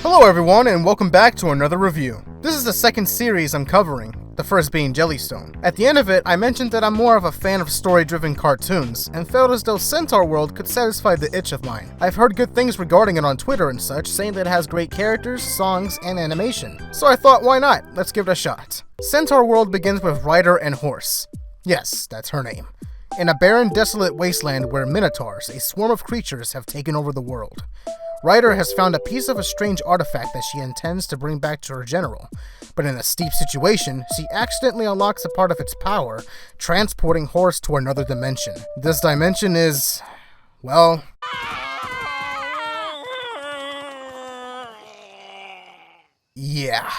Hello everyone, and welcome back to another review. This is the second series I'm covering, the first being Jellystone. At the end of it, I mentioned that I'm more of a fan of story-driven cartoons, and felt as though Centaurworld could satisfy the itch of mine. I've heard good things regarding it on Twitter and such, saying that it has great characters, songs, and animation. So I thought, why not? Let's give it a shot. Centaurworld begins with Ryder and Horse. Yes, that's her name. In a barren, desolate wasteland where minotaurs, a swarm of creatures, have taken over the world. Ryder has found a piece of a strange artifact that she intends to bring back to her general, but in a steep situation, she accidentally unlocks a part of its power, transporting Horse to another dimension. This dimension is, well, yeah.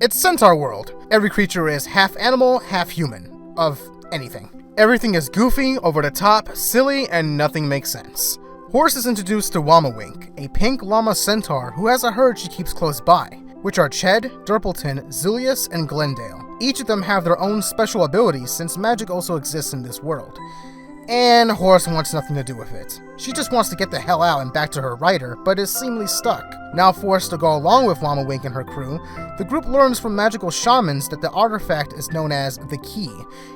It's Centaurworld. Every creature is half animal, half human. Of anything. Everything is goofy, over the top, silly, and nothing makes sense. Horse is introduced to Wamawink, a pink llama centaur who has a herd she keeps close by, which are Ched, Durpleton, Zulius, and Glendale. Each of them have their own special abilities since magic also exists in this world. And Horse wants nothing to do with it. She just wants to get the hell out and back to her rider, but is seemingly stuck. Now forced to go along with Wamawink and her crew, the group learns from magical shamans that the artifact is known as the Key,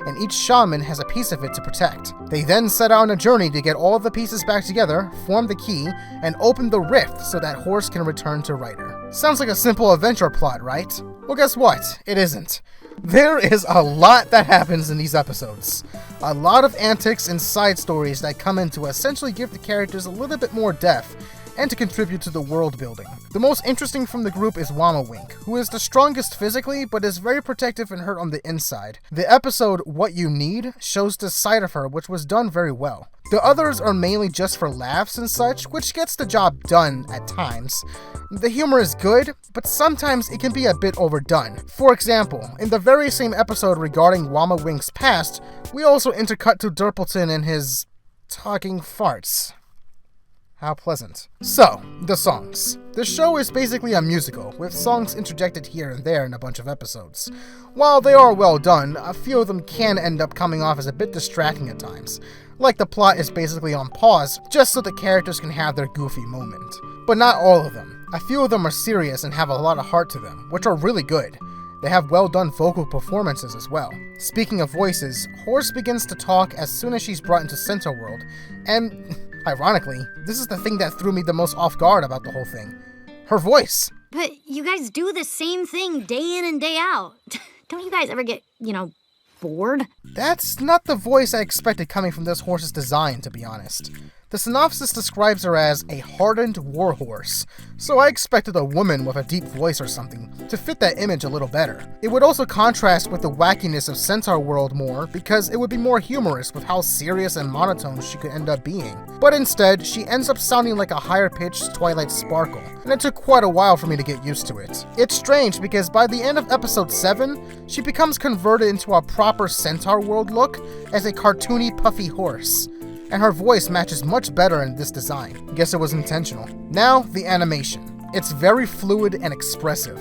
and each shaman has a piece of it to protect. They then set out on a journey to get all of the pieces back together, form the key, and open the rift so that Horse can return to Ryder. Sounds like a simple adventure plot, right? Well, guess what? It isn't. There is a lot that happens in these episodes. A lot of antics and side stories that come in to essentially give the characters a little bit more depth and to contribute to the world building. The most interesting from the group is Wamawink, who is the strongest physically but is very protective and hurt on the inside. The episode What You Need shows this side of her, which was done very well. The others are mainly just for laughs and such, which gets the job done at times. The humor is good, but sometimes it can be a bit overdone. For example, in the very same episode regarding Wamawink's past, we also intercut to Durpleton and his talking farts. How pleasant. So, the songs. The show is basically a musical, with songs interjected here and there in a bunch of episodes. While they are well done, a few of them can end up coming off as a bit distracting at times. Like the plot is basically on pause, just so the characters can have their goofy moment. But not all of them. A few of them are serious and have a lot of heart to them, which are really good. They have well done vocal performances as well. Speaking of voices, Horse begins to talk as soon as she's brought into Centaurworld, and ironically, this is the thing that threw me the most off guard about the whole thing. Her voice. But you guys do the same thing day in and day out. Don't you guys ever get, bored? That's not the voice I expected coming from this horse's design, to be honest. The synopsis describes her as a hardened warhorse, so I expected a woman with a deep voice or something to fit that image a little better. It would also contrast with the wackiness of Centaurworld more because it would be more humorous with how serious and monotone she could end up being. But instead, she ends up sounding like a higher-pitched Twilight Sparkle, and it took quite a while for me to get used to it. It's strange because by the end of episode 7, she becomes converted into a proper Centaurworld look as a cartoony puffy horse. And her voice matches much better in this design. Guess it was intentional. Now, the animation. It's very fluid and expressive.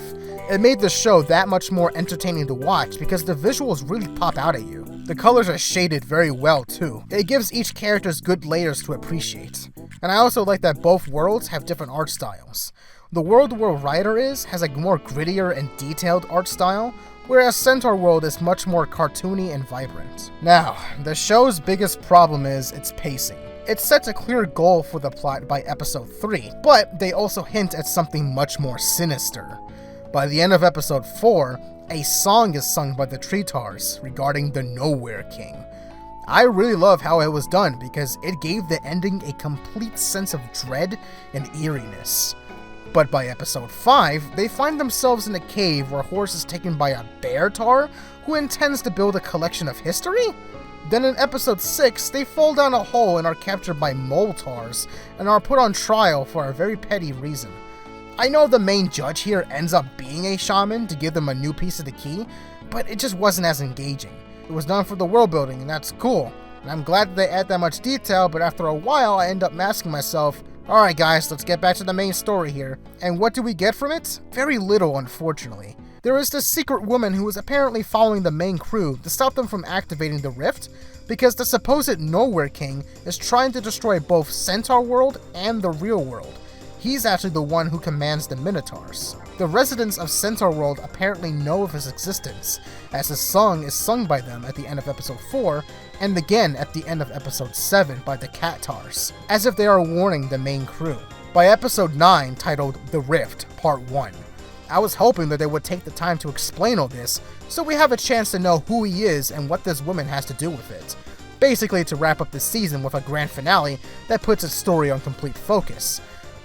It made the show that much more entertaining to watch because the visuals really pop out at you. The colors are shaded very well too. It gives each characters good layers to appreciate. And I also like that both worlds have different art styles. The world where Ryder has a more grittier and detailed art style, whereas Centaurworld is much more cartoony and vibrant. Now, the show's biggest problem is its pacing. It sets a clear goal for the plot by episode 3, but they also hint at something much more sinister. By the end of episode 4, a song is sung by the Treetars regarding the Nowhere King. I really love how it was done because it gave the ending a complete sense of dread and eeriness. But by episode 5, they find themselves in a cave where Horse is taken by a bear-tar who intends to build a collection of history? Then in episode 6, they fall down a hole and are captured by mole-tars and are put on trial for a very petty reason. I know the main judge here ends up being a shaman to give them a new piece of the key, but it just wasn't as engaging. It was done for the world building, and that's cool. And I'm glad that they add that much detail, but after a while I end up asking myself, alright guys, let's get back to the main story here. And what do we get from it? Very little, unfortunately. There is this secret woman who is apparently following the main crew to stop them from activating the rift, because the supposed Nowhere King is trying to destroy both Centaurworld and the real world. He's actually the one who commands the Minotaurs. The residents of Centaurworld apparently know of his existence, as his song is sung by them at the end of episode 4, and again at the end of episode 7 by the Cattars, as if they are warning the main crew. By episode 9, titled The Rift, Part 1. I was hoping that they would take the time to explain all this, so we have a chance to know who he is and what this woman has to do with it. Basically to wrap up the season with a grand finale that puts its story on complete focus.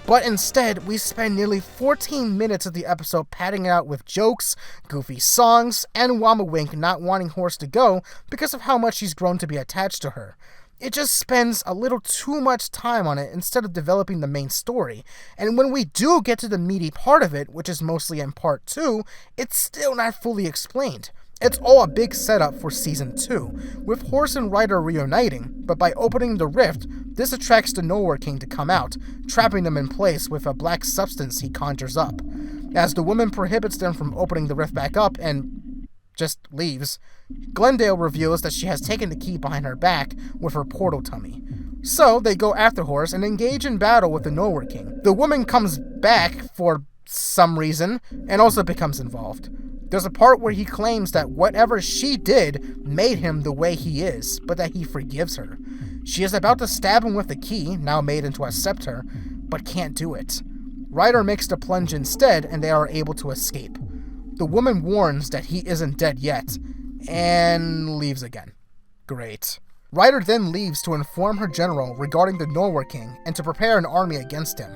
But instead, we spend nearly 14 minutes of the episode padding it out with jokes, goofy songs, and Wamawink not wanting Horse to go because of how much he's grown to be attached to her. It just spends a little too much time on it instead of developing the main story, and when we do get to the meaty part of it, which is mostly in part 2, it's still not fully explained. It's all a big setup for Season 2, with Horse and Ryder reuniting, but by opening the rift, this attracts the Nowhere King to come out, trapping them in place with a black substance he conjures up. As the woman prohibits them from opening the rift back up and just leaves, Glendale reveals that she has taken the key behind her back with her portal tummy. So they go after Horse and engage in battle with the Nowhere King. The woman comes back for some reason and also becomes involved. There's a part where he claims that whatever she did made him the way he is, but that he forgives her. She is about to stab him with the key, now made into a scepter, but can't do it. Ryder makes the plunge instead, and they are able to escape. The woman warns that he isn't dead yet, and leaves again. Great. Ryder then leaves to inform her general regarding the Nowhere King and to prepare an army against him.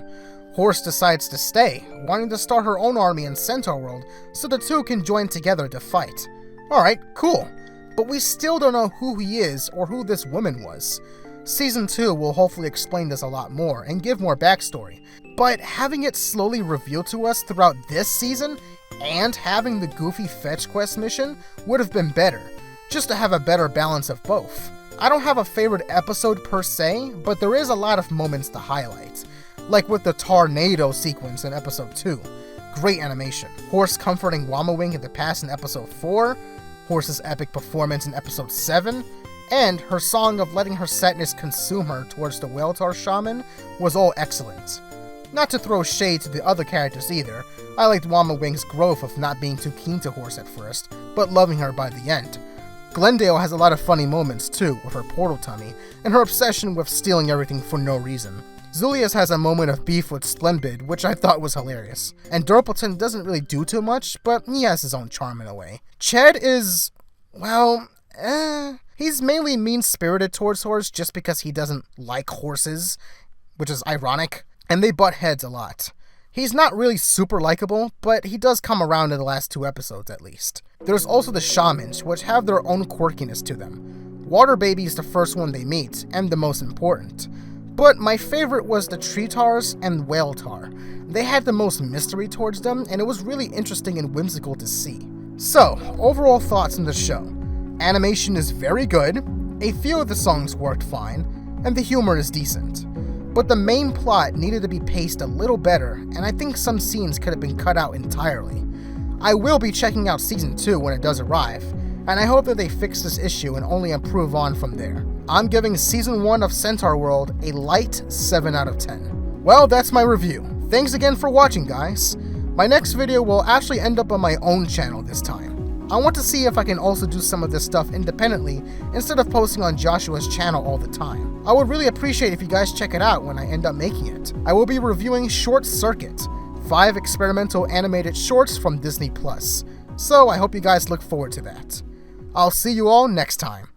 Horse decides to stay, wanting to start her own army in Centaurworld so the two can join together to fight. Alright, cool. But we still don't know who he is or who this woman was. Season 2 will hopefully explain this a lot more and give more backstory, but having it slowly revealed to us throughout this season and having the goofy fetch quest mission would have been better, just to have a better balance of both. I don't have a favorite episode per se, but there is a lot of moments to highlight. Like with the tornado sequence in episode 2. Great animation. Horse comforting Wamawink in the past in episode 4, Horse's epic performance in episode 7, and her song of letting her sadness consume her towards the Whaletar shaman was all excellent. Not to throw shade to the other characters either, I liked Wamawink's growth of not being too keen to Horse at first, but loving her by the end. Glendale has a lot of funny moments too, with her portal tummy, and her obsession with stealing everything for no reason. Zulius has a moment of beef with Splendid, which I thought was hilarious. And Dorpleton doesn't really do too much, but he has his own charm in a way. Ched is, well, he's mainly mean-spirited towards Horse just because he doesn't like horses, which is ironic, and they butt heads a lot. He's not really super likable, but he does come around in the last 2 episodes at least. There's also the shamans, which have their own quirkiness to them. Water Baby is the first one they meet, and the most important. But my favorite was the Treetars and Whaletar. They had the most mystery towards them, and it was really interesting and whimsical to see. So, overall thoughts on the show. Animation is very good, a few of the songs worked fine, and the humor is decent. But the main plot needed to be paced a little better, and I think some scenes could have been cut out entirely. I will be checking out Season 2 when it does arrive, and I hope that they fix this issue and only improve on from there. I'm giving Season 1 of Centaurworld a light 7 out of 10. Well, that's my review. Thanks again for watching, guys. My next video will actually end up on my own channel this time. I want to see if I can also do some of this stuff independently instead of posting on Joshua's channel all the time. I would really appreciate if you guys check it out when I end up making it. I will be reviewing Short Circuit, 5 experimental animated shorts from Disney+. So I hope you guys look forward to that. I'll see you all next time.